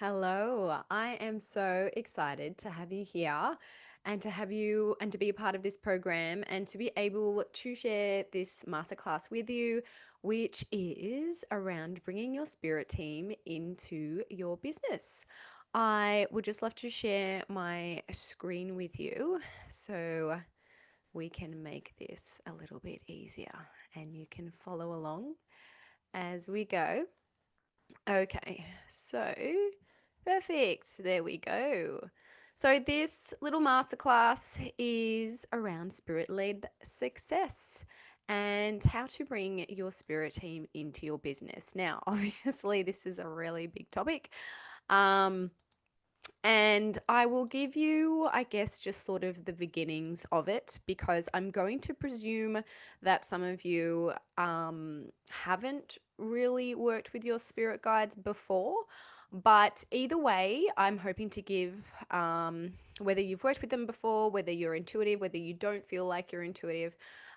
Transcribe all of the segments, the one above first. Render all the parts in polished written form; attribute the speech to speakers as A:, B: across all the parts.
A: Hello, I am so excited to have you here and to be a part of this program and to be able to share this masterclass with you, which is around bringing your spirit team into your business. I would just love to share my screen with you so we can make this a little bit easier and you can follow along as we go. Okay, so perfect. There we go. So, this little masterclass is around spirit led success and how to bring your spirit team into your business. Now, obviously, this is a really big topic. Um, and I will give you, I guess, just sort of the beginnings of it because I'm going to presume that some of you haven't really worked with your spirit guides before. But either way, I'm hoping to give, whether you've worked with them before, whether you're intuitive, whether you don't feel like you're intuitive,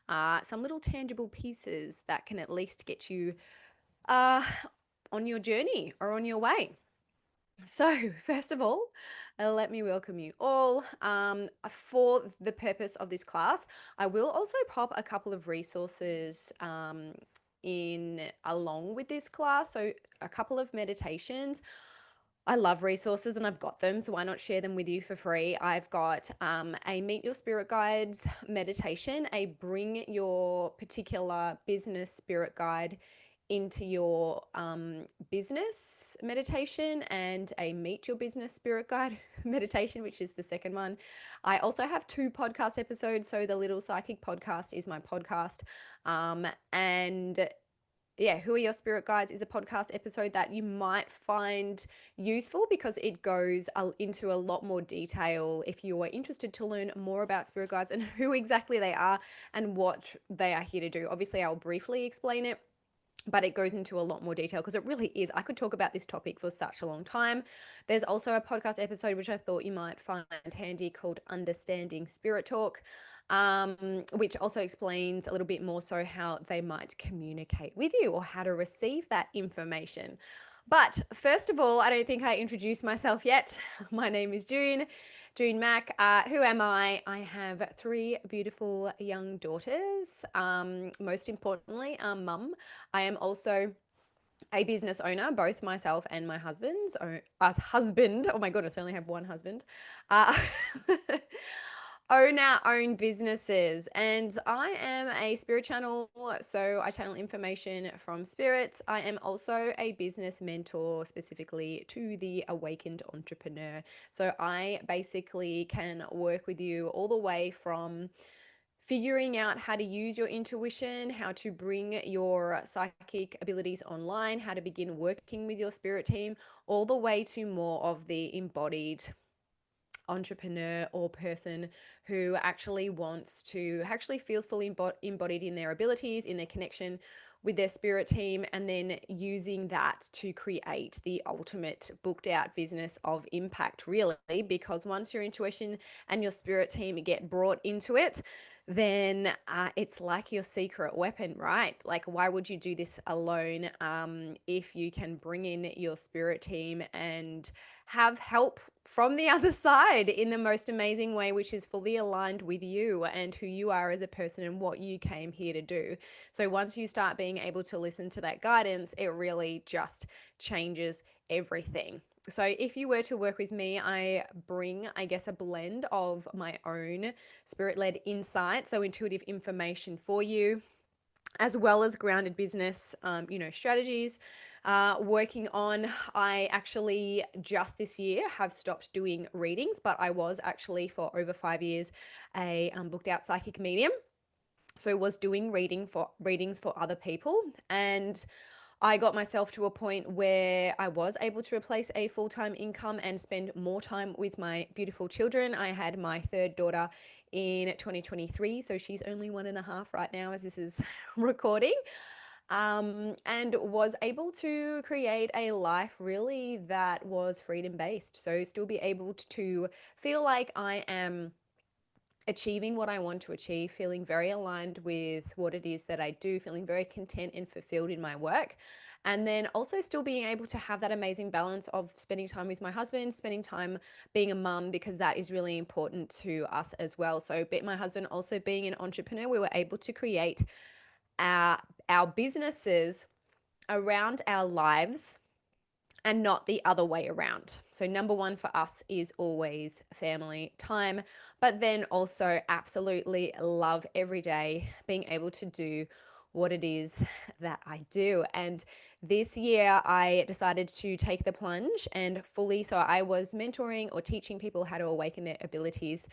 A: some little tangible pieces that can at least get you uh, on your journey or on your way. So, first of all, let me welcome you all. For the purpose of this class, I will also pop a couple of resources in along with this class. So, a couple of meditations. I love resources and I've got them, so why not share them with you for free? I've got a Meet Your Spirit Guides meditation, a Bring Your Particular Business Spirit Guide into your business meditation, and a Meet Your Business Spirit Guide meditation, which is the second one. I also have two podcast episodes. So, the Little Psychic podcast is my podcast. And yeah, Who Are Your Spirit Guides is a podcast episode that you might find useful because it goes into a lot more detail if you are interested to learn more about spirit guides and who exactly they are and what they are here to do. Obviously, I'll briefly explain it, but it goes into a lot more detail because it really is. I could talk about this topic for such a long time. There's also a podcast episode which I thought you might find handy called Understanding Spirit Talk, which also explains a little bit more so how they might communicate with you or how to receive that information. But first of all, I don't think I introduced myself yet. My name is June Mack. Who am I? I have three beautiful young daughters. Most importantly, mum. I am also a business owner, both myself and my husband's us husband. Oh my goodness, I only have one husband. Uh, own our own businesses, and I am a spirit channel, so I channel information from spirits. I am also a business mentor, specifically to the awakened entrepreneur. So I basically can work with you all the way from figuring out how to use your intuition, how to bring your psychic abilities online, how to begin working with your spirit team, all the way to more of the embodied entrepreneur or person who actually feels fully embodied in their abilities, in their connection with their spirit team, and then using that to create the ultimate booked out business of impact, really. Because once your intuition and your spirit team get brought into it, then it's like your secret weapon, right? Like, why would you do this alone if you can bring in your spirit team and have help from the other side in the most amazing way, which is fully aligned with you and who you are as a person and what you came here to do. So once you start being able to listen to that guidance, it really just changes everything. So if you were to work with me, I bring, I guess, a blend of my own spirit-led insight, so intuitive information for you, as well as grounded business, strategies. Working on, I actually just this year have stopped doing readings, but I was actually for over 5 years a booked out psychic medium. So was doing readings for other people, and I got myself to a point where I was able to replace a full-time income and spend more time with my beautiful children. I had my third daughter in 2023, so she's only 1.5 right now as this is recording. And was able to create a life really that was freedom based. So still be able to feel like I am achieving what I want to achieve, feeling very aligned with what it is that I do, feeling very content and fulfilled in my work. And then also still being able to have that amazing balance of spending time with my husband, spending time being a mum, because that is really important to us as well. So, my husband also being an entrepreneur, we were able to create our, our businesses around our lives and not the other way around. So, number one for us is always family time, but then also absolutely love every day being able to do what it is that I do. And this year, I decided to take the plunge and fully. So, I was mentoring or teaching people how to awaken their abilities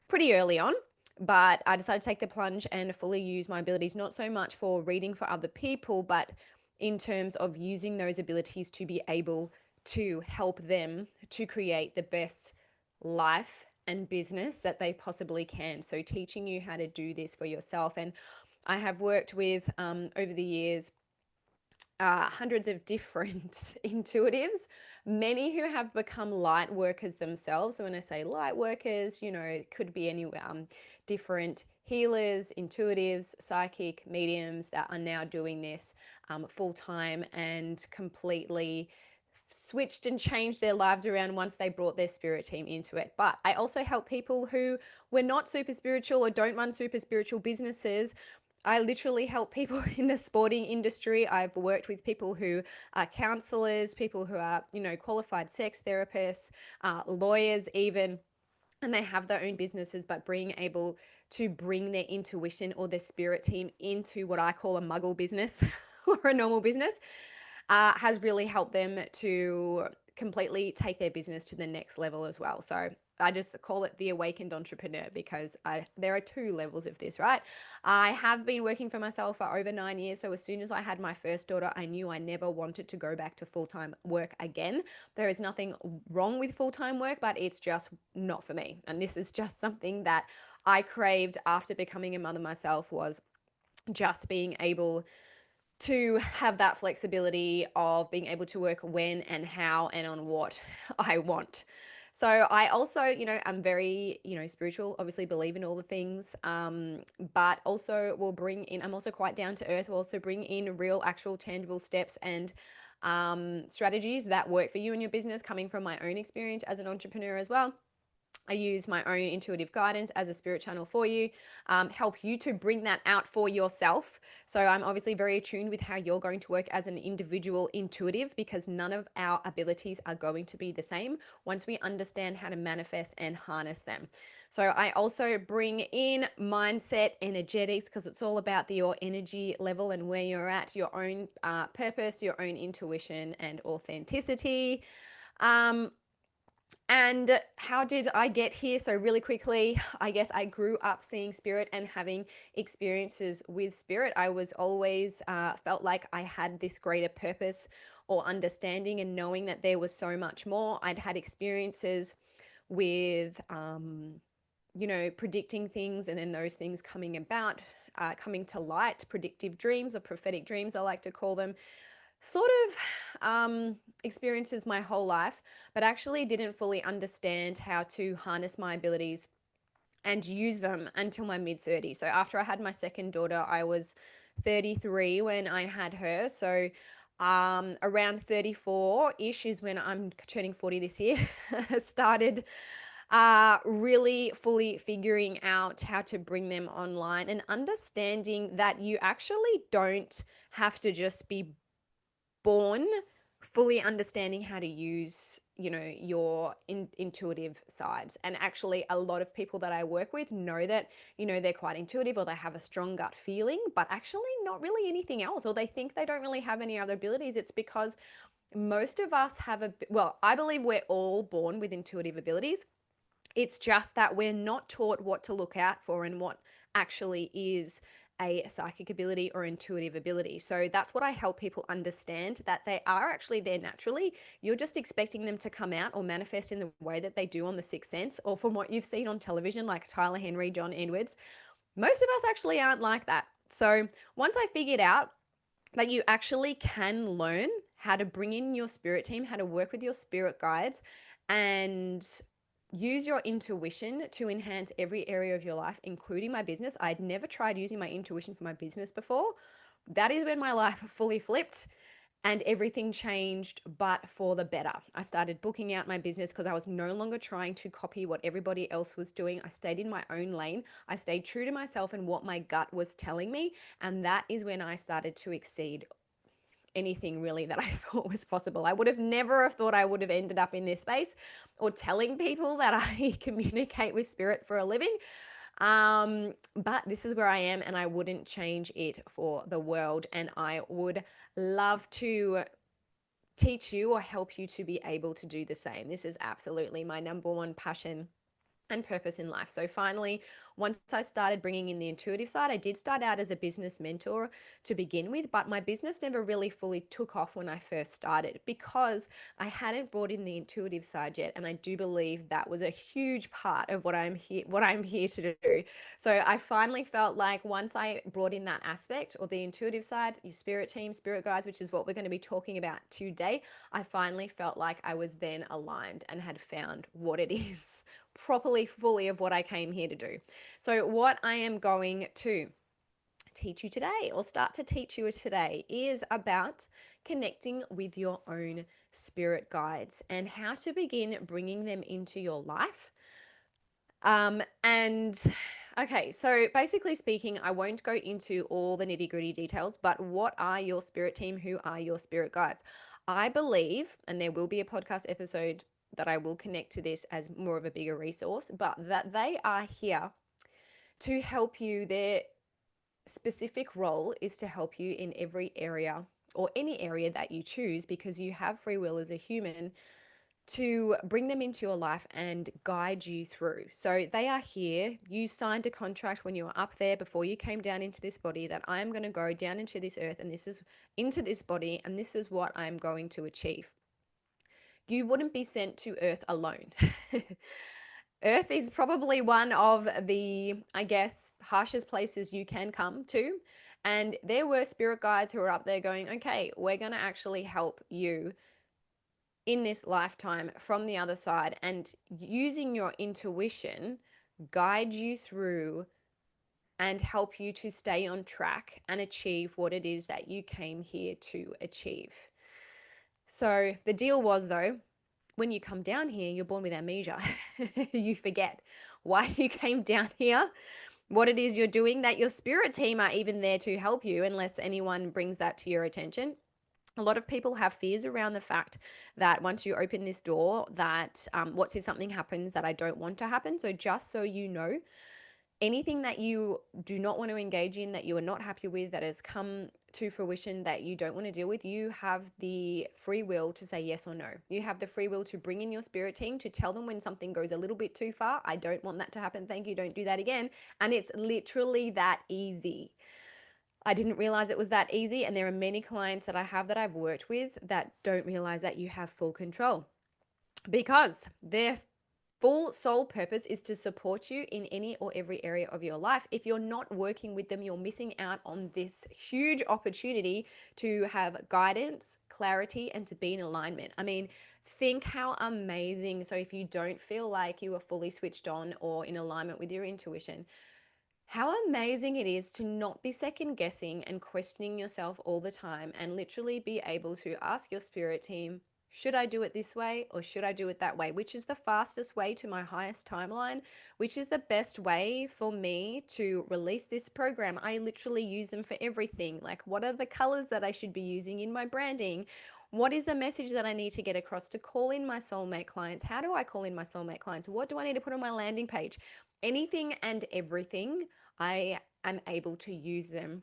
A: pretty early on. But I decided to take the plunge and fully use my abilities, not so much for reading for other people, but in terms of using those abilities to be able to help them to create the best life and business that they possibly can. So, teaching you how to do this for yourself. And I have worked with, over the years, hundreds of different intuitives, many who have become light workers themselves. So when I say light workers, it could be any different healers, intuitives, psychic mediums that are now doing this full time and completely switched and changed their lives around once they brought their spirit team into it. But I also help people who were not super spiritual or don't run super spiritual businesses. I literally help people in the sporting industry. I've worked with people who are counselors, people who are, qualified sex therapists, lawyers, even, and they have their own businesses, but being able to bring their intuition or their spirit team into what I call a muggle business or a normal business has really helped them to completely take their business to the next level as well. So I just call it the awakened entrepreneur because there are two levels of this, right? I have been working for myself for over 9 years. So as soon as I had my first daughter, I knew I never wanted to go back to full-time work again. There is nothing wrong with full-time work, but it's just not for me. And this is just something that I craved after becoming a mother myself, was just being able to have that flexibility of being able to work when and how and on what I want. So I also, I'm very, spiritual, obviously believe in all the things, but also will bring in, I'm also quite down to earth, will also bring in real, actual, tangible steps and strategies that work for you and your business, coming from my own experience as an entrepreneur as well. I use my own intuitive guidance as a spirit channel for you, help you to bring that out for yourself. So I'm obviously very attuned with how you're going to work as an individual intuitive, because none of our abilities are going to be the same once we understand how to manifest and harness them. So I also bring in mindset, energetics, because it's all about your energy level and where you're at, your own purpose, your own intuition and authenticity. Um, and how did I get here? So, really quickly, I guess I grew up seeing spirit and having experiences with spirit. I was always felt like I had this greater purpose or understanding, and knowing that there was so much more. I'd had experiences with, predicting things and then those things coming about, coming to light, predictive dreams or prophetic dreams, I like to call them, sort of experiences my whole life, but actually didn't fully understand how to harness my abilities and use them until my mid 30s. So after I had my second daughter, I was 33 when I had her. So around 34 ish is when I'm turning 40 this year, started really fully figuring out how to bring them online and understanding that you actually don't have to just be born fully understanding how to use your intuitive sides. And actually a lot of people that I work with know that they're quite intuitive, or they have a strong gut feeling, but actually not really anything else, or they think they don't really have any other abilities. It's because most of us have well, I believe we're all born with intuitive abilities. It's just that we're not taught what to look out for and what actually is a psychic ability or intuitive ability. So that's what I help people understand, that they are actually there naturally. You're just expecting them to come out or manifest in the way that they do on The Sixth Sense, or from what you've seen on television, like Tyler Henry, John Edwards. Most of us actually aren't like that. So once I figured out that you actually can learn how to bring in your spirit team, how to work with your spirit guides, and use your intuition to enhance every area of your life, including my business. I'd never tried using my intuition for my business before. That is when my life fully flipped. and everything changed, but for the better. I started booking out my business because I was no longer trying to copy what everybody else was doing. I stayed in my own lane. I stayed true to myself and what my gut was telling me. And that is when I started to exceed anything really that I thought was possible. I would have never have thought I would have ended up in this space or telling people that I communicate with spirit for a living. But this is where I am, and I wouldn't change it for the world. And I would love to teach you or help you to be able to do the same. This is absolutely my number one passion and purpose in life. So finally, once I started bringing in the intuitive side, I did start out as a business mentor to begin with, but my business never really fully took off when I first started because I hadn't brought in the intuitive side yet, and I do believe that was a huge part of what I'm here to do. So I finally felt like once I brought in that aspect or the intuitive side, your spirit team, spirit guides, which is what we're going to be talking about today, I finally felt like I was then aligned and had found what it is properly, fully of what I came here to do. So, what I am going to teach you today or start to teach you today is about connecting with your own spirit guides and how to begin bringing them into your life. And okay, so basically speaking, I won't go into all the nitty gritty details, but what are your spirit team? Who are your spirit guides? I believe, and there will be a podcast episode that I will connect to this as more of a bigger resource, but that they are here to help you. Their specific role is to help you in every area or any area that you choose because you have free will as a human to bring them into your life and guide you through. So they are here. You signed a contract when you were up there before you came down into this body that I'm going to go down into this earth and this is into this body and this is what I'm going to achieve. You wouldn't be sent to earth alone. Earth is probably one of the, I guess, harshest places you can come to. And there were spirit guides who were up there going, okay, we're going to actually help you in this lifetime from the other side and using your intuition guide you through and help you to stay on track and achieve what it is that you came here to achieve. So the deal was though, when you come down here, you're born with amnesia. You forget why you came down here, what it is you're doing, that your spirit team are even there to help you unless anyone brings that to your attention. A lot of people have fears around the fact that once you open this door, that what if something happens that I don't want to happen? So just so you know, anything that you do not want to engage in, that you are not happy with, that has come to fruition that you don't want to deal with, you have the free will to say yes or no. You have the free will to bring in your spirit team, to tell them when something goes a little bit too far. I don't want that to happen. Thank you. Don't do that again. And it's literally that easy. I didn't realize it was that easy. And there are many clients that I have that I've worked with that don't realize that you have full control because their full sole purpose is to support you in any or every area of your life. If you're not working with them, you're missing out on this huge opportunity to have guidance, clarity, and to be in alignment. I mean, think how amazing. So, if you don't feel like you are fully switched on or in alignment with your intuition, how amazing it is to not be second guessing and questioning yourself all the time and literally be able to ask your spirit team, should I do it this way or should I do it that way? Which is the fastest way to my highest timeline? Which is the best way for me to release this program? I literally use them for everything. Like, what are the colors that I should be using in my branding? What is the message that I need to get across to call in my soulmate clients? How do I call in my soulmate clients? What do I need to put on my landing page? Anything and everything, I am able to use them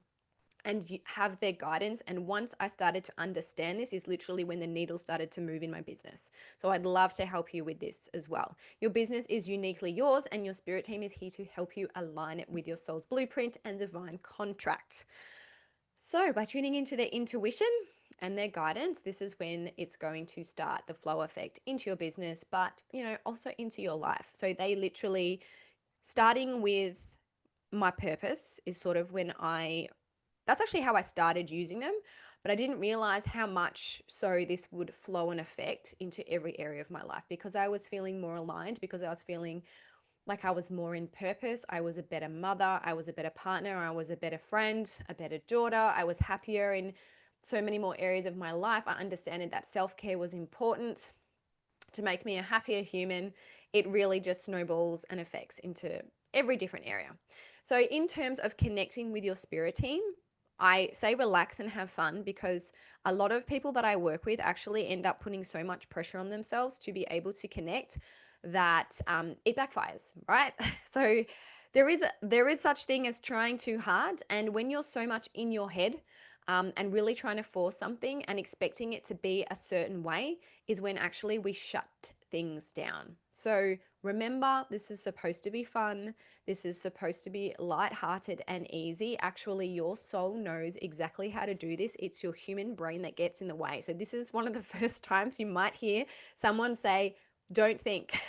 A: and have their guidance. And once I started to understand this, is literally when the needle started to move in my business. So I'd love to help you with this as well. Your business is uniquely yours, and your spirit team is here to help you align it with your soul's blueprint and divine contract. So by tuning into their intuition and their guidance, this is when it's going to start the flow effect into your business, but also into your life. So they literally, starting with my purpose is sort of when that's actually how I started using them, but I didn't realize how much so this would flow and affect into every area of my life because I was feeling more aligned, because I was feeling like I was more in purpose. I was a better mother. I was a better partner. I was a better friend, a better daughter. I was happier in so many more areas of my life, I understood that self-care was important to make me a happier human. It really just snowballs and affects into every different area. So, in terms of connecting with your spirit team, I say relax and have fun, because a lot of people that I work with actually end up putting so much pressure on themselves to be able to connect that it backfires, right? So there is such thing as trying too hard, and when you're so much in your head and really trying to force something and expecting it to be a certain way, is when actually we shut things down. So remember, this is supposed to be fun. This is supposed to be light-hearted and easy. Actually, your soul knows exactly how to do this. It's your human brain that gets in the way. So this is one of the first times you might hear someone say, don't think.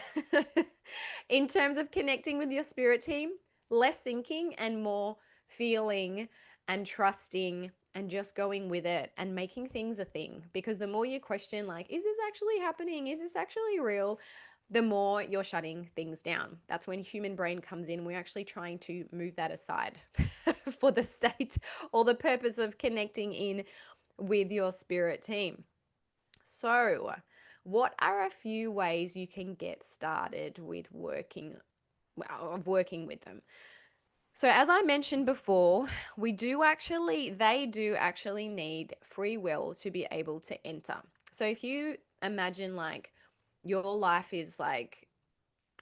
A: In terms of connecting with your spirit team, less thinking and more feeling and trusting and just going with it and making things a thing. Because the more you question, like, is this actually happening? Is this actually real? The more you're shutting things down. That's when human brain comes in. We're actually trying to move that aside for the state or the purpose of connecting in with your spirit team. So, what are a few ways you can get started with working with them? So, as I mentioned before, they do actually need free will to be able to enter. So, if you imagine like your life is like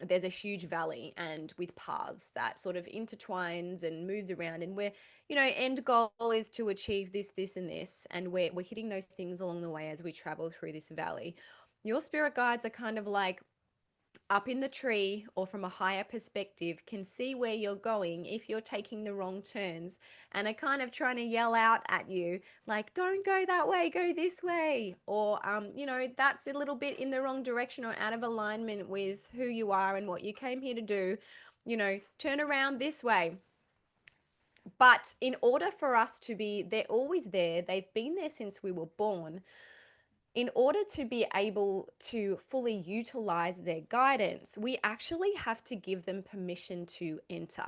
A: there's a huge valley and with paths that sort of intertwines and moves around, and where end goal is to achieve this and this, and we're hitting those things along the way as we travel through this valley. Your spirit guides are kind of like up in the tree, or from a higher perspective, can see where you're going if you're taking the wrong turns, and are kind of trying to yell out at you like, don't go that way, go this way, or that's a little bit in the wrong direction or out of alignment with who you are and what you came here to do, turn around this way. But in order for us to be, they're always there, they've been there since we were born. In order to be able to fully utilize their guidance, we actually have to give them permission to enter.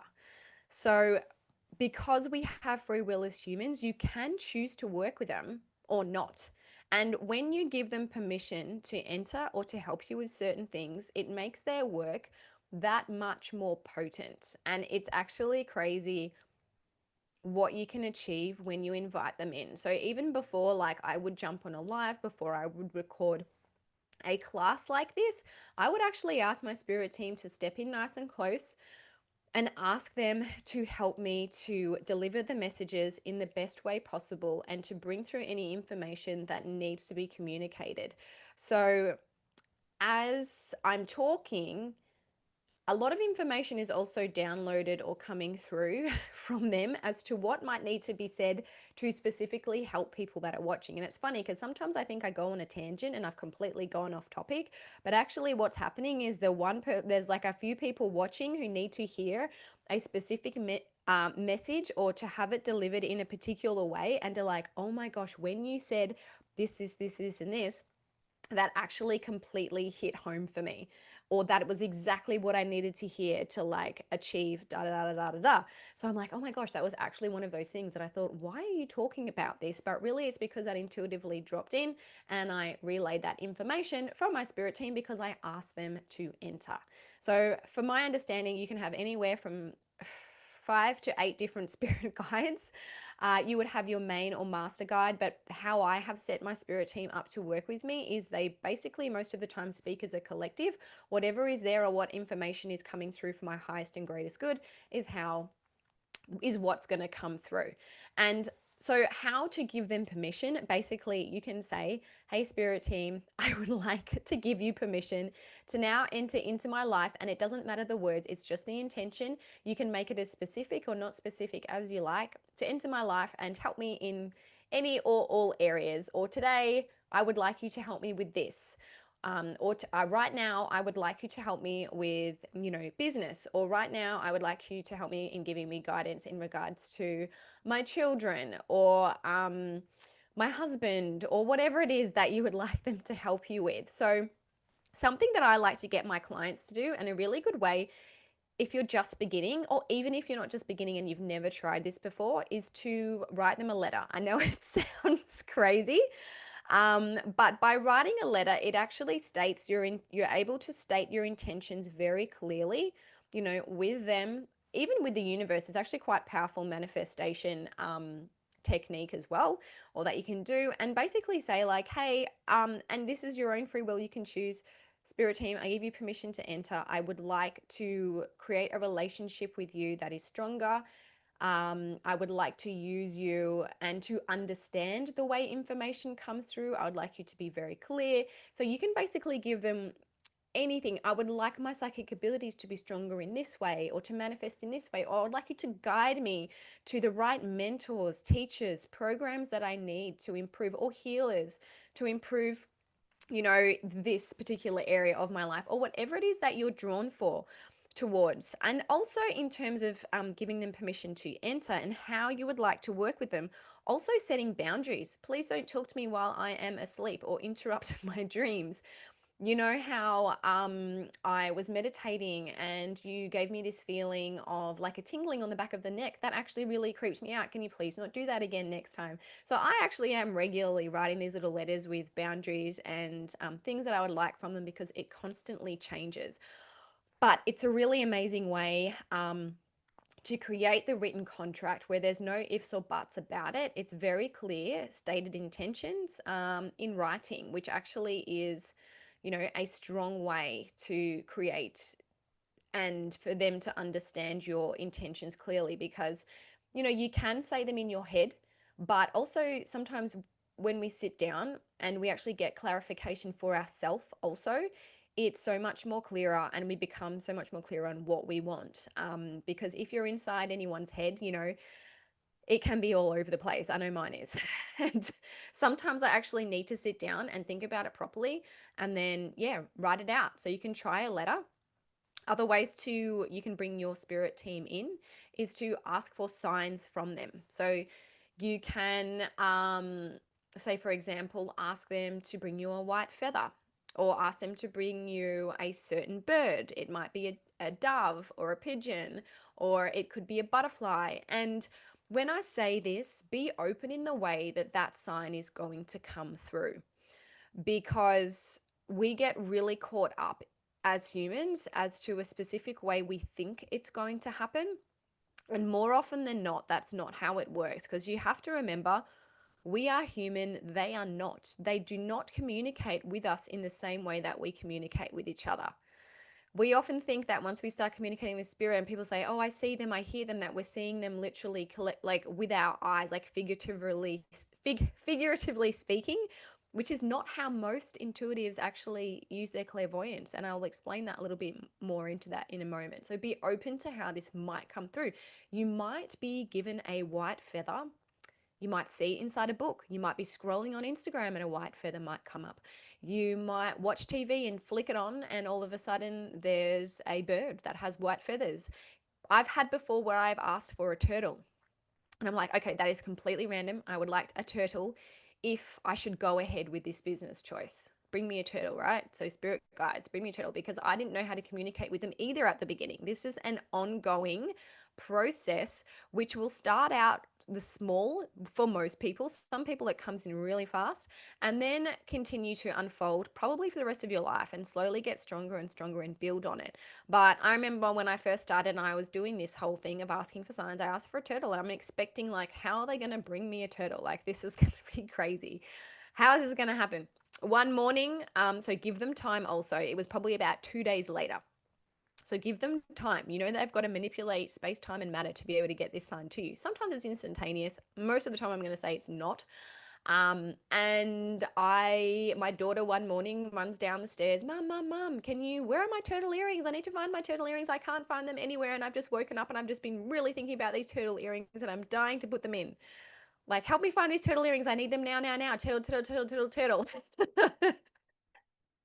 A: So, because we have free will as humans, you can choose to work with them or not. And when you give them permission to enter or to help you with certain things, it makes their work that much more potent. And it's actually crazy what you can achieve when you invite them in. So even before, like, I would jump on a live, before I would record a class like this, I would actually ask my spirit team to step in nice and close and ask them to help me to deliver the messages in the best way possible and to bring through any information that needs to be communicated. So as I'm talking, a lot of information is also downloaded or coming through from them as to what might need to be said to specifically help people that are watching. And it's funny because sometimes I think I go on a tangent and I've completely gone off topic, but actually what's happening is there's like a few people watching who need to hear a specific message, or to have it delivered in a particular way, and they're like, oh my gosh, when you said this, and this, that actually completely hit home for me, or that it was exactly what I needed to hear to like achieve da da da da da da. So I'm like, oh my gosh, that was actually one of those things that I thought, why are you talking about this? But really it's because that intuitively dropped in and I relayed that information from my spirit team because I asked them to enter. So for my understanding, you can have anywhere from 5 to 8 different spirit guides. You would have your main or master guide, but how I have set my spirit team up to work with me is they basically most of the time speak as a collective. Whatever is there or what information is coming through for my highest and greatest good is what's going to come through. And so, how to give them permission? Basically, you can say, hey, spirit team, I would like to give you permission to now enter into my life. And it doesn't matter the words, it's just the intention. You can make it as specific or not specific as you like, to enter my life and help me in any or all areas. Or today, I would like you to help me with this. Right now, I would like you to help me with, business. Or right now, I would like you to help me in giving me guidance in regards to my children, or my husband, or whatever it is that you would like them to help you with. So, something that I like to get my clients to do, and a really good way if you're just beginning, or even if you're not just beginning and you've never tried this before, is to write them a letter. I know it sounds crazy, but by writing a letter, it actually states you're able to state your intentions very clearly, with them. Even with the universe, it's actually quite powerful manifestation technique as well, or that you can do, and basically say like, hey, and this is your own free will. You can choose. Spirit team, I give you permission to enter. I would like to create a relationship with you that is stronger. I would like to use you and to understand the way information comes through. I would like you to be very clear. So you can basically give them anything. I would like my psychic abilities to be stronger in this way, or to manifest in this way, or I would like you to guide me to the right mentors, teachers, programs that I need to improve, or healers to improve this particular area of my life, or whatever it is that you're drawn for towards. And also in terms of giving them permission to enter and how you would like to work with them, also setting boundaries. Please don't talk to me while I am asleep or interrupt my dreams. You know how I was meditating and you gave me this feeling of like a tingling on the back of the neck? That actually really creeped me out. Can you please not do that again next time? So I actually am regularly writing these little letters with boundaries and things that I would like from them, because it constantly changes. But it's a really amazing way to create the written contract where there's no ifs or buts about it. It's very clear, stated intentions in writing, which actually is, a strong way to create and for them to understand your intentions clearly, because you can say them in your head, but also sometimes when we sit down and we actually get clarification for ourselves also, it's so much more clearer, and we become so much more clear on what we want, because if you're inside anyone's head, it can be all over the place. I know mine is. And sometimes I actually need to sit down and think about it properly, and then yeah, write it out. So you can try a letter. Other ways to you can bring your spirit team in is to ask for signs from them. So you can say, for example, ask them to bring you a white feather, or ask them to bring you a certain bird. It might be a dove or a pigeon, or it could be a butterfly. And when I say this, be open in the way that that sign is going to come through, because we get really caught up as humans as to a specific way we think it's going to happen. And more often than not, that's not how it works, because you have to remember, we are human, they are not. They do not communicate with us in the same way that we communicate with each other. We often think that once we start communicating with spirit and people say, oh, I see them, I hear them, that we're seeing them literally like with our eyes, like figuratively speaking, which is not how most intuitives actually use their clairvoyance. And I'll explain that a little bit more into that in a moment. So be open to how this might come through. You might be given a white feather. You might see it inside a book. You might be scrolling on Instagram and a white feather might come up. You might watch TV and flick it on, and all of a sudden there's a bird that has white feathers. I've had before where I've asked for a turtle, and I'm like, okay, that is completely random. I would like a turtle if I should go ahead with this business choice. Bring me a turtle, right? So, spirit guides, bring me a turtle, because I didn't know how to communicate with them either at the beginning. This is an ongoing process which will start out the small for most people. Some people it comes in really fast, and then continue to unfold probably for the rest of your life, and slowly get stronger and stronger and build on it. But I remember when I first started and I was doing this whole thing of asking for signs, I asked for a turtle, and I'm expecting like, how are they going to bring me a turtle? Like, this is going to be crazy. How is this going to happen? One morning, so give them time also. It was probably about 2 days later. So give them time. They've got to manipulate space, time, and matter to be able to get this sign to you. Sometimes it's instantaneous. Most of the time, I'm going to say it's not. And my daughter one morning runs down the stairs, Mum, where are my turtle earrings? I need to find my turtle earrings. I can't find them anywhere. And I've just woken up and I've just been really thinking about these turtle earrings and I'm dying to put them in. Like, help me find these turtle earrings. I need them now, now, now. Turtle.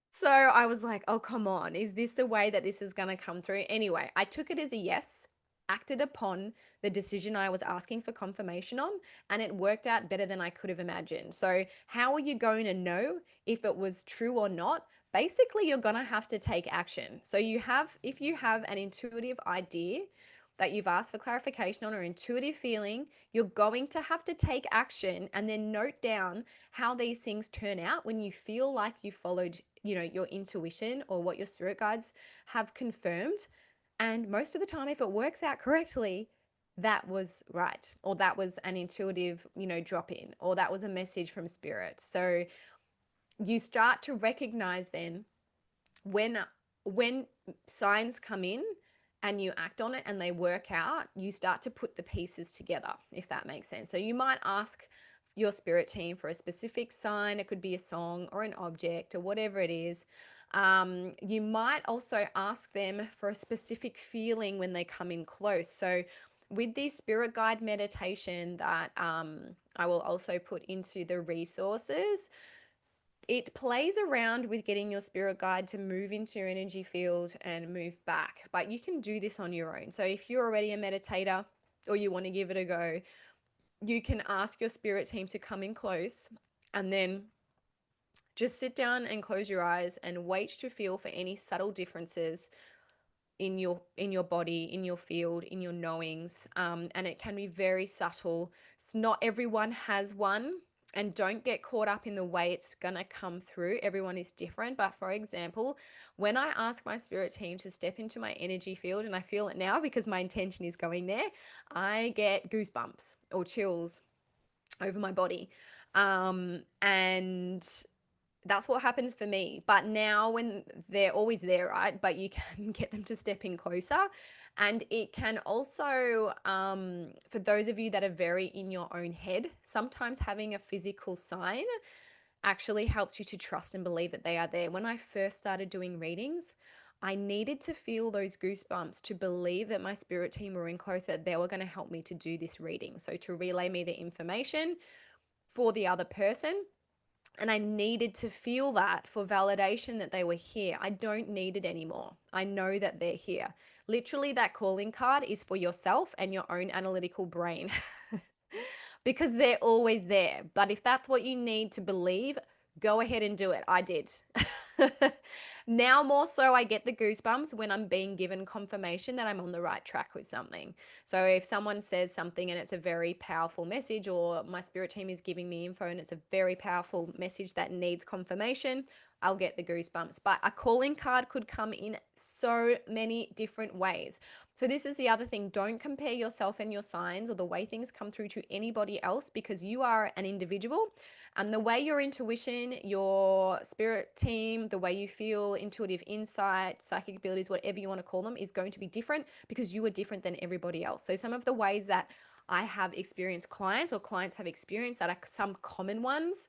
A: So I was like, oh, come on. Is this the way that this is going to come through? Anyway, I took it as a yes, acted upon the decision I was asking for confirmation on, and it worked out better than I could have imagined. So, how are you going to know if it was true or not? basically you're going to have to take action. So if you have an intuitive idea that you've asked for clarification on, or intuitive feeling, you're going to have to take action and then note down how these things turn out when you feel like you followed, your intuition or what your spirit guides have confirmed. And most of the time, if it works out correctly, that was right, or that was an intuitive, drop in, or that was a message from spirit. So you start to recognize then when when signs come in and you act on it and they work out, you start to put the pieces together, if that makes sense. So you might ask your spirit team for a specific sign. It could be a song or an object or whatever it is. You might also ask them for a specific feeling when they come in close. So with this spirit guide meditation that I will also put into the resources, it plays around with getting your spirit guide to move into your energy field and move back. But you can do this on your own. So if you're already a meditator or you want to give it a go, you can ask your spirit team to come in close and then just sit down and close your eyes and wait to feel for any subtle differences in your body, in your field, in your knowings. And it can be very subtle. Not everyone has one. And don't get caught up in the way it's going to come through. Everyone is different. But for example, when I ask my spirit team to step into my energy field, and I feel it now because my intention is going there, I get goosebumps or chills over my body. And that's what happens for me. But now, when they're always there, right? But you can get them to step in closer. And it can also, for those of you that are very in your own head, sometimes having a physical sign actually helps you to trust and believe that they are there. When I first started doing readings, I needed to feel those goosebumps to believe that my spirit team were in close, that they were going to help me to do this reading. So to relay me the information for the other person. And I needed to feel that for validation that they were here. I don't need it anymore. I know that they're here. Literally, that calling card is for yourself and your own analytical brain because they're always there. But if that's what you need to believe, go ahead and do it. I did. Now, more so, I get the goosebumps when I'm being given confirmation that I'm on the right track with something. So, if someone says something and it's a very powerful message, or my spirit team is giving me info and it's a very powerful message that needs confirmation, I'll get the goosebumps. But a calling card could come in so many different ways. So, this is the other thing. Don't compare yourself and your signs or the way things come through to anybody else, because you are an individual. And the way your intuition, your spirit team, the way you feel, intuitive insight, psychic abilities, whatever you want to call them, is going to be different because you are different than everybody else. So some of the ways that I have experienced clients, or clients have experienced, that are some common ones.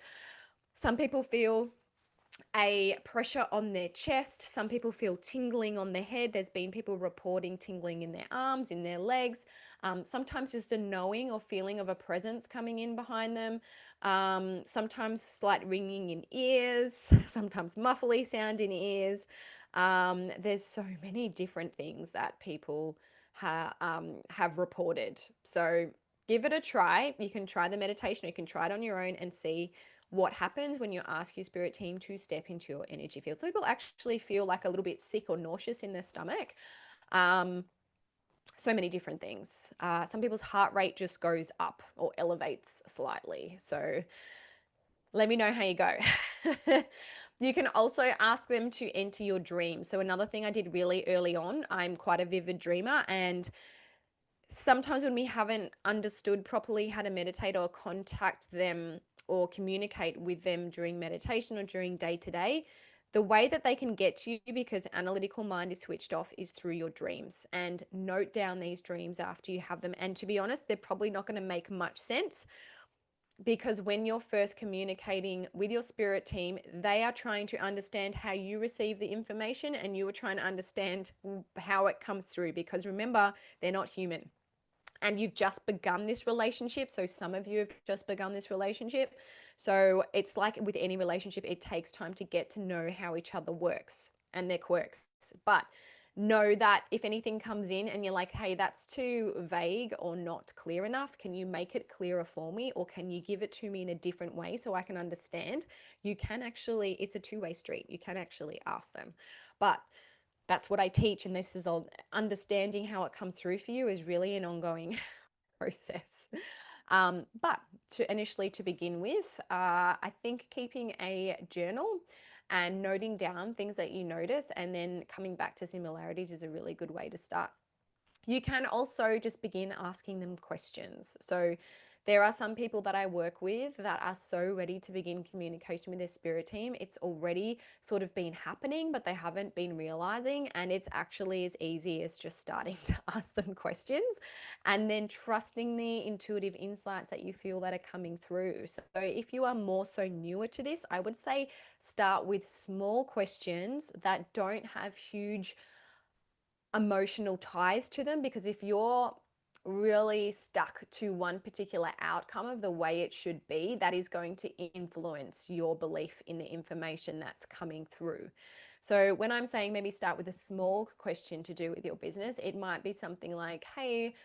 A: Some people feel a pressure on their chest. Some people feel tingling on their head. There's been people reporting tingling in their arms, in their legs. Sometimes just a knowing or feeling of a presence coming in behind them. Sometimes slight ringing in ears. Sometimes muffly sound in ears. There's so many different things that people have reported. So give it a try. You can try the meditation. You can try it on your own and see what happens when you ask your spirit team to step into your energy field. So people actually feel like a little bit sick or nauseous in their stomach. So many different things. Some people's heart rate just goes up or elevates slightly. So let me know how you go. You can also ask them to enter your dreams. So another thing I did really early on, I'm quite a vivid dreamer, and sometimes when we haven't understood properly how to meditate or contact them or communicate with them during meditation or during day to day, the way that they can get to you, because analytical mind is switched off, is through your dreams. And note down these dreams after you have them. And to be honest, they're probably not going to make much sense, because when you're first communicating with your spirit team, they are trying to understand how you receive the information, and you are trying to understand how it comes through, because remember, they're not human. And you've just begun this relationship. So some of you have just begun this relationship. So it's like with any relationship, it takes time to get to know how each other works and their quirks. But know that if anything comes in and you're like, hey, that's too vague or not clear enough, can you make it clearer for me? Or can you give it to me in a different way so I can understand? You can actually, it's a two-way street. You can actually ask them. But that's what I teach. And this is all understanding how it comes through for you is really an ongoing process. But to begin with, I think keeping a journal and noting down things that you notice and then coming back to similarities is a really good way to start. You can also just begin asking them questions. So there are some people that I work with that are so ready to begin communication with their spirit team. It's already sort of been happening, but they haven't been realizing. And it's actually as easy as just starting to ask them questions and then trusting the intuitive insights that you feel that are coming through. So if you are more so newer to this, I would say start with small questions that don't have huge emotional ties to them, because if you're really stuck to one particular outcome of the way it should be, that is going to influence your belief in the information that's coming through. So when I'm saying maybe start with a small question to do with your business, it might be something like, hey,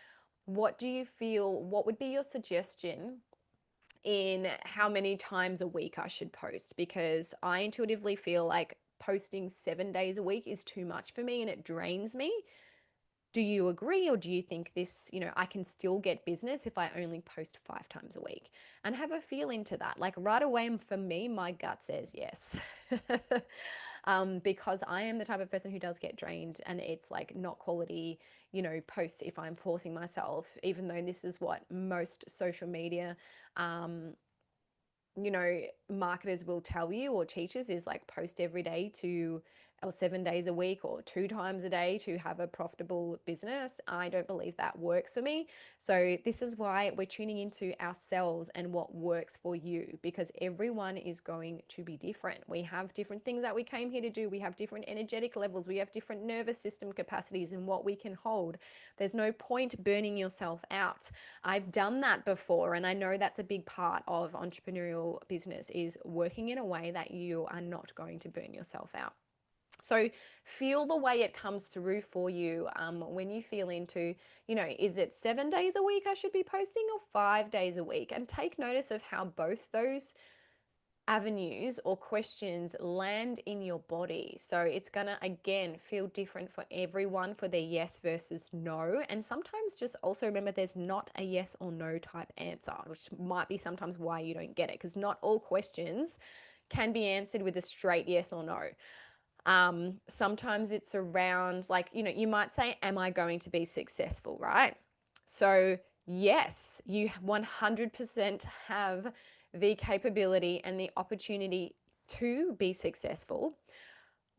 A: what do you feel, what would be your suggestion in how many times a week I should post? Because I intuitively feel like posting 7 days a week is too much for me and it drains me. Do you agree, or do you think this, I can still get business if I only post 5 times a week? And have a feel into that. Like right away, for me, my gut says yes. Because I am the type of person who does get drained, and it's like not quality, posts if I'm forcing myself, even though this is what most social media um, marketers will tell you, or teachers, is like post every day or 7 days a week or 2 times a day to have a profitable business. I don't believe that works for me. So this is why we're tuning into ourselves and what works for you, because everyone is going to be different. We have different things that we came here to do. We have different energetic levels. We have different nervous system capacities and what we can hold. There's no point burning yourself out. I've done that before, and I know that's a big part of entrepreneurial business, is working in a way that you are not going to burn yourself out. So feel the way it comes through for you when you feel into, is it 7 days a week I should be posting, or 5 days a week? And take notice of how both those avenues or questions land in your body. So it's going to, again, feel different for everyone for their yes versus no. And sometimes just also remember there's not a yes or no type answer, which might be sometimes why you don't get it, because not all questions can be answered with a straight yes or no. Sometimes it's around, like, you might say, am I going to be successful, right? So yes, you 100% have the capability and the opportunity to be successful.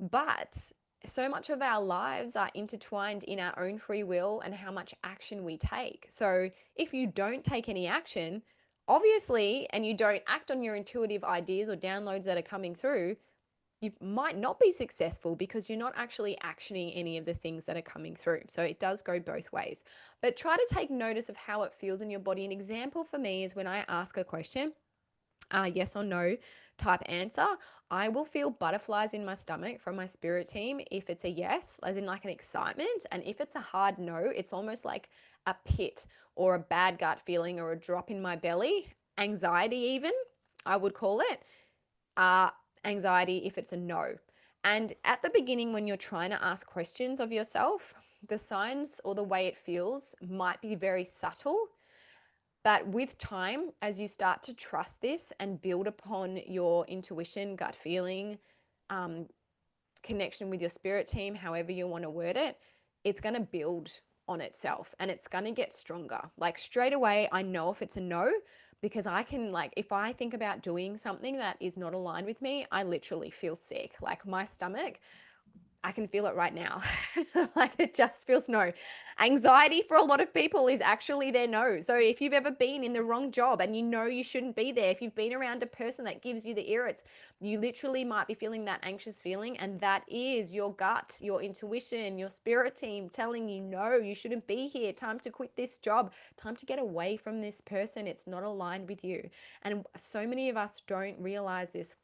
A: But so much of our lives are intertwined in our own free will and how much action we take. So if you don't take any action, obviously, and you don't act on your intuitive ideas or downloads that are coming through, you might not be successful because you're not actually actioning any of the things that are coming through. So it does go both ways. But try to take notice of how it feels in your body. An example for me is when I ask a question, yes or no type answer, I will feel butterflies in my stomach from my spirit team if it's a yes, as in like an excitement. And if it's a hard no, it's almost like a pit or a bad gut feeling or a drop in my belly, anxiety even, I would call it. uh, Anxiety if it's a no. And at the beginning, when you're trying to ask questions of yourself, the signs or the way it feels might be very subtle. But with time, as you start to trust this and build upon your intuition, gut feeling, um, connection with your spirit team, however you want to word it, it's going to build on itself and it's going to get stronger. Like straight away, I know if it's a no, because I can, like, if I think about doing something that is not aligned with me, I literally feel sick. Like my stomach, I can feel it right now. Like it just feels no. Anxiety for a lot of people is actually their no. So if you've ever been in the wrong job and you know you shouldn't be there, if you've been around a person that gives you the irrits, you literally might be feeling that anxious feeling. And that is your gut, your intuition, your spirit team telling you, no, you shouldn't be here. Time to quit this job. Time to get away from this person. It's not aligned with you. And so many of us don't realize this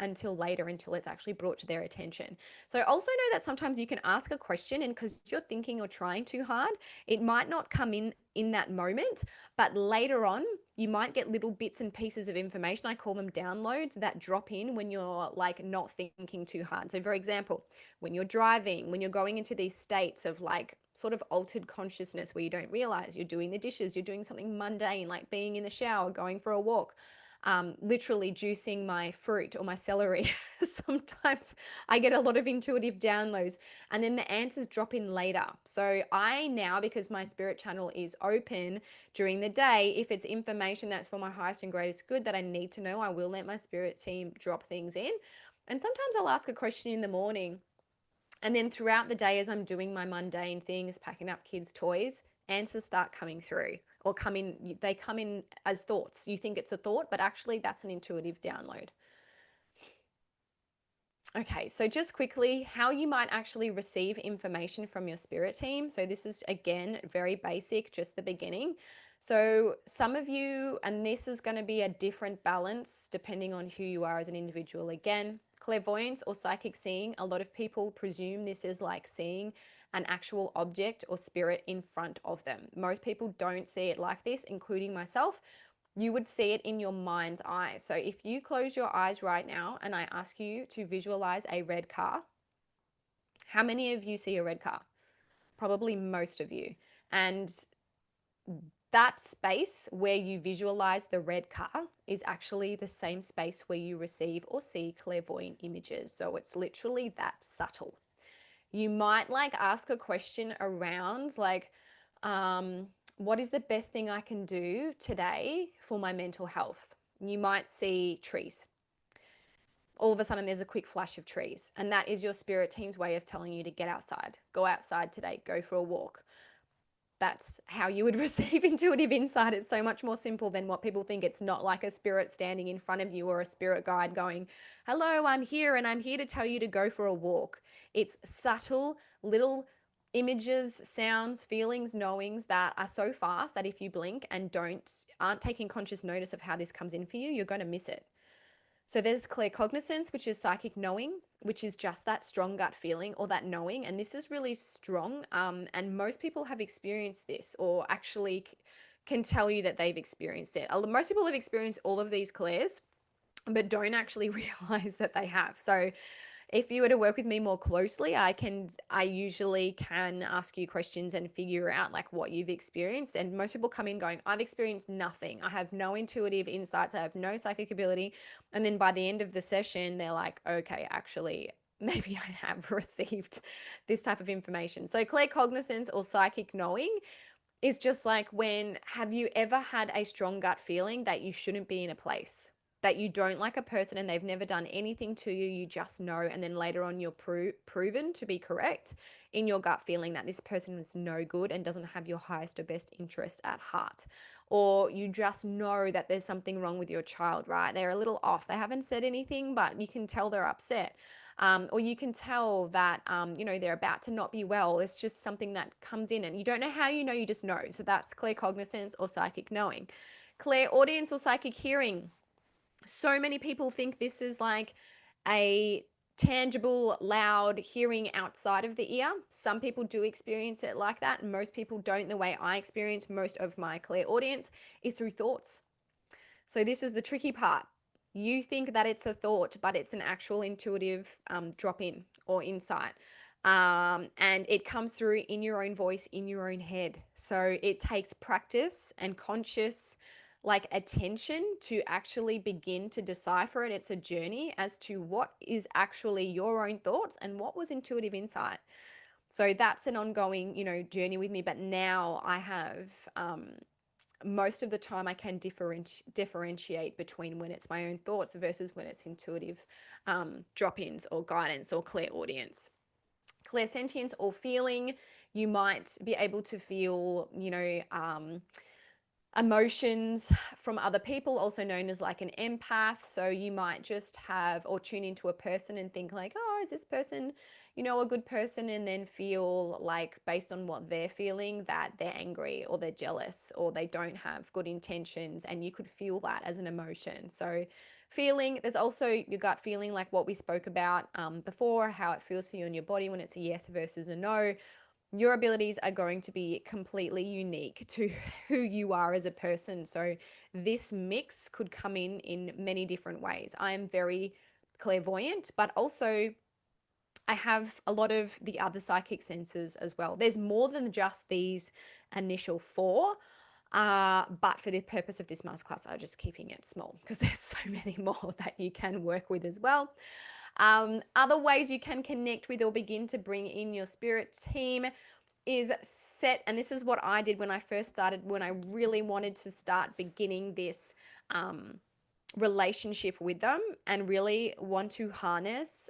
A: until later, until it's actually brought to their attention. So also know that sometimes you can ask a question, and because you're thinking or trying too hard, it might not come in that moment, but later on, you might get little bits and pieces of information. I call them downloads that drop in when you're like not thinking too hard. So for example, when you're driving, when you're going into these states of like sort of altered consciousness where you don't realize you're doing the dishes, you're doing something mundane like being in the shower, going for a walk, literally juicing my fruit or my celery. Sometimes I get a lot of intuitive downloads, and then the answers drop in later. So I now, because my spirit channel is open during the day, if it's information that's for my highest and greatest good that I need to know, I will let my spirit team drop things in. And sometimes I'll ask a question in the morning, and then throughout the day, as I'm doing my mundane things, packing up kids' toys, answers start coming through, or they come in as thoughts. You think it's a thought, but actually that's an intuitive download. Okay, so just quickly, how you might actually receive information from your spirit team. So this is again very basic, just the beginning. So some of you, and this is going to be a different balance depending on who you are as an individual. Again, clairvoyance or psychic seeing, a lot of people presume this is like seeing an actual object or spirit in front of them. Most people don't see it like this, including myself. You would see it in your mind's eye. So if you close your eyes right now and I ask you to visualize a red car, how many of you see a red car? Probably most of you. And that space where you visualize the red car is actually the same space where you receive or see clairvoyant images. So it's literally that subtle. You might like ask a question around like, what is the best thing I can do today for my mental health? You might see trees. All of a sudden, there's a quick flash of trees, and that is your spirit team's way of telling you to get outside. Go outside today, go for a walk. That's how you would receive intuitive insight. It's so much more simple than what people think. It's not like a spirit standing in front of you or a spirit guide going, hello, I'm here and I'm here to tell you to go for a walk. It's subtle little images, sounds, feelings, knowings that are so fast that if you blink and aren't taking conscious notice of how this comes in for you, you're going to miss it. So there's claircognizance, which is psychic knowing, which is just that strong gut feeling or that knowing. And this is really strong. And most people have experienced this, or actually can tell you that they've experienced it. Most people have experienced all of these clairs, but don't actually realize that they have. So if you were to work with me more closely, I usually can ask you questions and figure out like what you've experienced. And most people come in going, I've experienced nothing. I have no intuitive insights. I have no psychic ability. And then by the end of the session, they're like, okay, actually, maybe I have received this type of information. So claircognizance or psychic knowing is just like, when have you ever had a strong gut feeling that you shouldn't be in a place, that you don't like a person and they've never done anything to you, you just know, and then later on you're proven to be correct in your gut feeling that this person is no good and doesn't have your highest or best interest at heart? Or you just know that there's something wrong with your child, right? They're a little off. They haven't said anything, but you can tell they're upset. Or you can tell that, they're about to not be well. It's just something that comes in and you don't know how you know, you just know. So that's claircognizance or psychic knowing. Clairaudience or psychic hearing. So many people think this is like a tangible, loud hearing outside of the ear. Some people do experience it like that. Most people don't. The way I experience most of my clairaudience is through thoughts. So this is the tricky part. You think that it's a thought, but it's an actual intuitive drop in or insight. And it comes through in your own voice, in your own head. So it takes practice and conscious like attention to actually begin to decipher it. It's a journey as to what is actually your own thoughts and what was intuitive insight. So that's an ongoing, journey with me. But now I have most of the time I can differentiate between when it's my own thoughts versus when it's intuitive drop-ins or guidance or clairaudience. Clairsentience or feeling, you might be able to feel, emotions from other people, also known as like an empath. So you might just have or tune into a person and think like, oh, is this person, a good person? And then feel like, based on what they're feeling, that they're angry or they're jealous or they don't have good intentions. And you could feel that as an emotion. So feeling. There's also your gut feeling, like what we spoke about before, how it feels for you in your body when it's a yes versus a no. Your abilities are going to be completely unique to who you are as a person. So this mix could come in many different ways. I am very clairvoyant, but also I have a lot of the other psychic senses as well. There's more than just these initial four. But for the purpose of this masterclass, I'm just keeping it small because there's so many more that you can work with as well. Other ways you can connect with or begin to bring in your spirit team is set, and this is what I did when I first started, when I really wanted to start beginning this relationship with them and really want to harness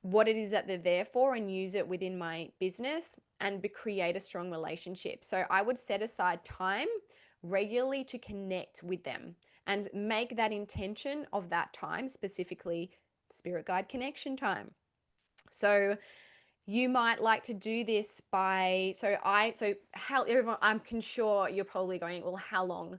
A: what it is that they're there for and use it within my business and create a strong relationship. So I would set aside time regularly to connect with them and make that intention of that time, specifically spirit guide connection time. So you might like to do this by, so how everyone, I'm sure you're probably going, well, how long?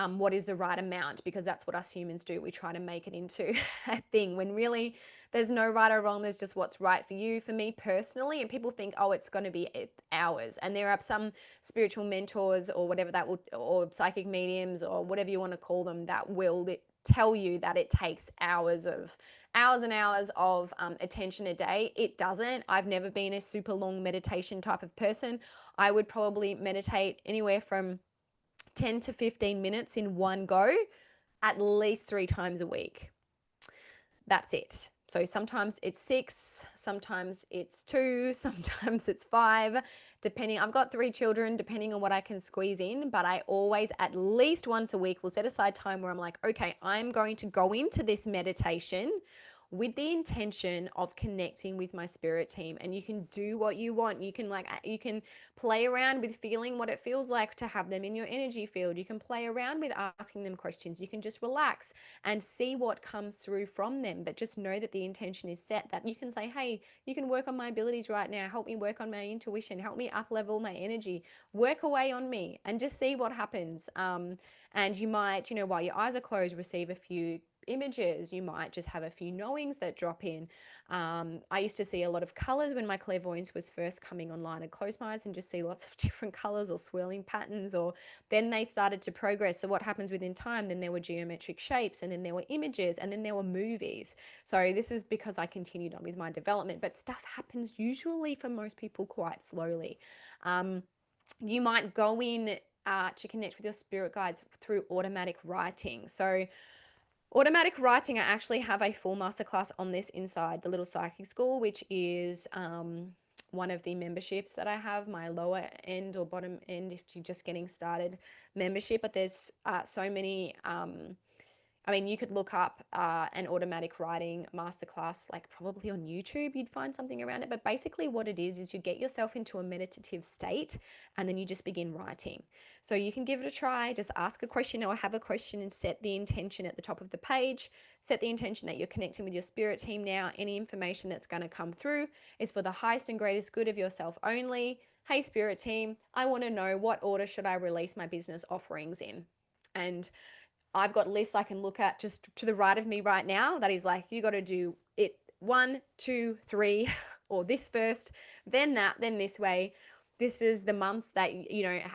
A: What is the right amount? Because that's what us humans do. We try to make it into a thing when really there's no right or wrong. There's just what's right for you. For me personally, and people think, oh, it's going to be hours. And there are some spiritual mentors or whatever that will, or psychic mediums or whatever you want to call them, that will tell you that it takes hours and hours of attention a day. It doesn't. I've never been a super long meditation type of person. I would probably meditate anywhere from 10 to 15 minutes in one go at least 3 times a week. That's it. So sometimes it's 6, sometimes it's 2, sometimes it's 5, depending. I've got 3 children, depending on what I can squeeze in, but I always, at least once a week, will set aside time where I'm like, okay, I'm going to go into this meditation with the intention of connecting with my spirit team. And you can do what you want. You can play around with feeling what it feels like to have them in your energy field. You can play around with asking them questions. You can just relax and see what comes through from them. But just know that the intention is set, that you can say, hey, you can work on my abilities right now. Help me work on my intuition. Help me up level my energy. Work away on me and just see what happens. And you might, while your eyes are closed, receive a few images. You might just have a few knowings that drop in. I used to see a lot of colors when my clairvoyance was first coming online. I'd close my eyes and just see lots of different colors or swirling patterns, or then they started to progress. So what happens within time, then there were geometric shapes, and then there were images, and then there were movies. So this is because I continued on with my development, but stuff happens usually for most people quite slowly. You might go in to connect with your spirit guides through automatic writing. So automatic writing, I actually have a full masterclass on this inside the Little Psychic School, which is one of the memberships that I have, my lower end or bottom end if you're just getting started membership. But there's so many you could look up an automatic writing masterclass, like probably on YouTube, you'd find something around it. But basically, what it is you get yourself into a meditative state and then you just begin writing. So you can give it a try, just ask a question or have a question and set the intention at the top of the page. Set the intention that you're connecting with your spirit team now. Any information that's going to come through is for the highest and greatest good of yourself only. Hey, spirit team, I want to know what order should I release my business offerings in? And I've got lists I can look at just to the right of me right now that is like, you got to do it 1, 2, 3, or this first, then that, then this way. This is the months that,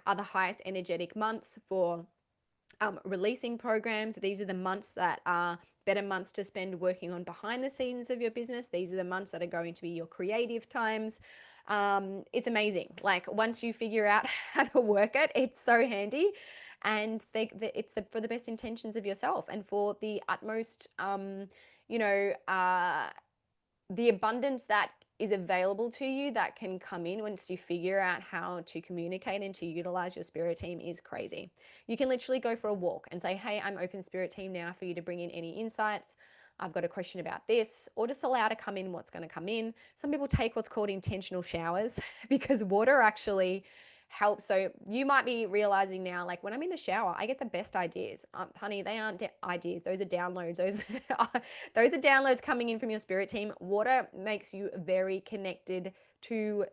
A: are the highest energetic months for releasing programs. These are the months that are better months to spend working on behind the scenes of your business. These are the months that are going to be your creative times. It's amazing. Like once you figure out how to work it, it's so handy. And it's for the best intentions of yourself and for the utmost, the abundance that is available to you that can come in once you figure out how to communicate and to utilize your spirit team is crazy. You can literally go for a walk and say, hey, I'm open spirit team now for you to bring in any insights. I've got a question about this, or just allow to come in what's going to come in. Some people take what's called intentional showers because water actually helps. So you might be realizing now, like when I'm in the shower, I get the best ideas. Honey, they aren't ideas; those are downloads. Those those are downloads coming in from your spirit team. Water makes you very connected to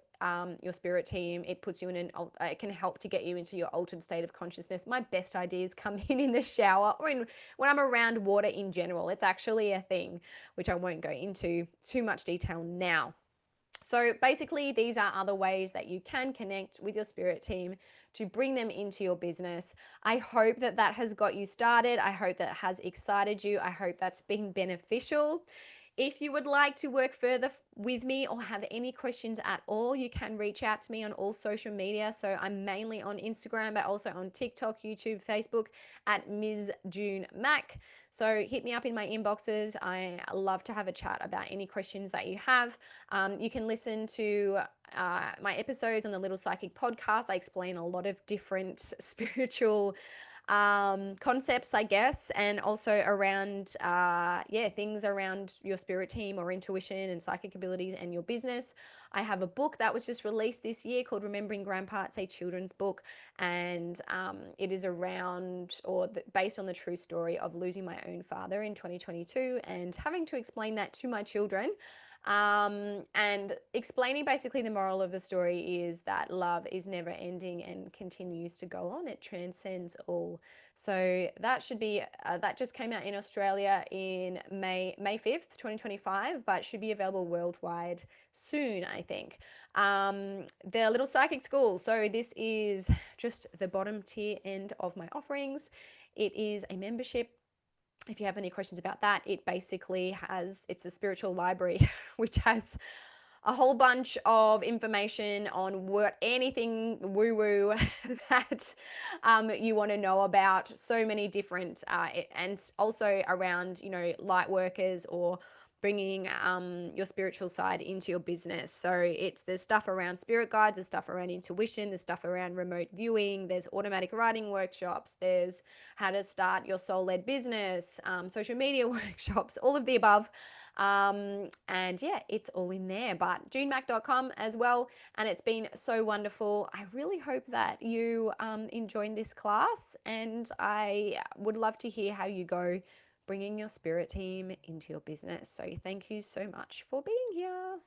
A: your spirit team. It puts you in it can help to get you into your altered state of consciousness. My best ideas come in the shower or when I'm around water in general. It's actually a thing, which I won't go into too much detail now. So basically, these are other ways that you can connect with your spirit team to bring them into your business. I hope that that has got you started. I hope that has excited you. I hope that's been beneficial. If you would like to work further with me or have any questions at all, you can reach out to me on all social media. So I'm mainly on Instagram, but also on TikTok, YouTube, Facebook at Ms. June Mac. So hit me up in my inboxes. I love to have a chat about any questions that you have. You can listen to my episodes on the Little Psychic podcast. I explain a lot of different spiritual concepts, I guess, and also around, things around your spirit team or intuition and psychic abilities and your business. I have a book that was just released this year called Remembering Grandpa. It's a children's book, and it is around based on the true story of losing my own father in 2022 and having to explain that to my children. And explaining basically the moral of the story is that love is never ending and continues to go on. It transcends all. So that should be that just came out in Australia in May 5th, 2025, but should be available worldwide soon, I think. The Little Psychic School. So this is just the bottom tier end of my offerings. It is a membership. If you have any questions about that, it basically it's a spiritual library which has a whole bunch of information on anything woo woo that you want to know about. So many different, and also around, light workers or bringing your spiritual side into your business. So it's the stuff around spirit guides, the stuff around intuition, the stuff around remote viewing, there's automatic writing workshops, there's how to start your soul-led business, social media workshops, all of the above. And yeah, it's all in there, but junemac.com as well. And it's been so wonderful. I really hope that you enjoyed this class, and I would love to hear how you go bringing your spirit team into your business. So thank you so much for being here.